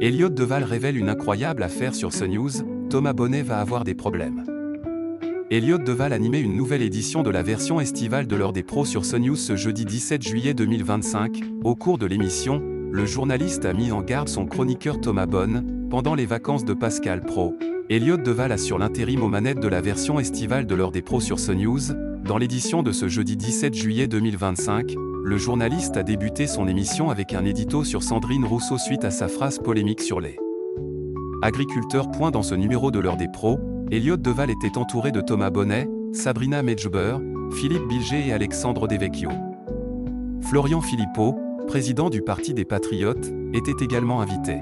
Elliott Deval révèle une incroyable affaire sur CNews, Thomas Bonnet va avoir des problèmes. Elliott Deval animait une nouvelle édition de la version estivale de l'heure des pros sur CNews ce jeudi 17 juillet 2025. Au cours de l'émission, le journaliste a mis en garde son chroniqueur Thomas Bonnet. Pendant les vacances de Pascal Praud, Elliott Deval assure l'intérim aux manettes de la version estivale de l'heure des pros sur CNews. Dans l'édition de ce jeudi 17 juillet 2025, le journaliste a débuté son émission avec un édito sur Sandrine Rousseau suite à sa phrase polémique sur les agriculteurs. Dans ce numéro de l'heure des pros, Elliott Deval était entouré de Thomas Bonnet, Sabrina Medjber, Philippe Bilger et Alexandre Devecchio. Florian Philippot, président du Parti des Patriotes, était également invité.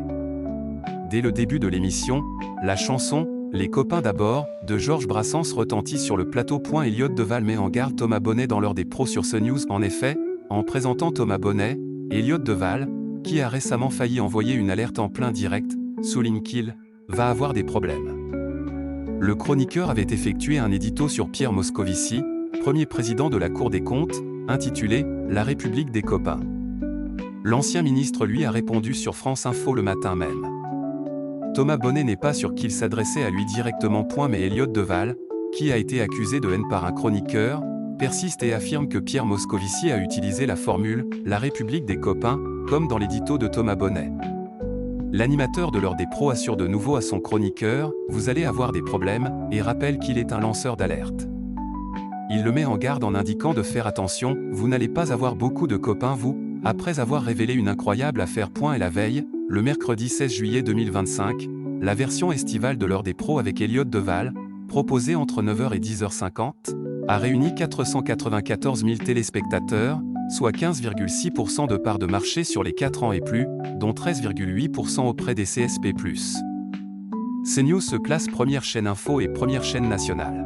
Dès le début de l'émission, la chanson « Les copains d'abord » de Georges Brassens retentit sur le plateau. Elliott Deval met en garde Thomas Bonnet dans l'heure des pros sur CNews. En effet, en présentant Thomas Bonnet, Elliott Deval, qui a récemment failli envoyer une alerte en plein direct, souligne qu'il va avoir des problèmes. Le chroniqueur avait effectué un édito sur Pierre Moscovici, premier président de la Cour des comptes, intitulé « La République des copains ». L'ancien ministre lui a répondu sur France Info le matin même. Thomas Bonnet n'est pas sûr qu'il s'adressait à lui directement. Mais Elliott Deval, qui a été accusé de haine par un chroniqueur, persiste et affirme que Pierre Moscovici a utilisé la formule « La République des copains » comme dans l'édito de Thomas Bonnet. L'animateur de l'heure des pros assure de nouveau à son chroniqueur « Vous allez avoir des problèmes » et rappelle qu'il est un lanceur d'alerte. Il le met en garde en indiquant de faire attention « Vous n'allez pas avoir beaucoup de copains vous », après avoir révélé une incroyable affaire. Et la veille, le mercredi 16 juillet 2025, la version estivale de l'heure des pros avec Elliott Deval, proposée entre 9h et 10h50, a réuni 494 000 téléspectateurs, soit 15,6% de part de marché sur les 4 ans et plus, dont 13,8% auprès des CSP+. CNews se classe première chaîne info et première chaîne nationale.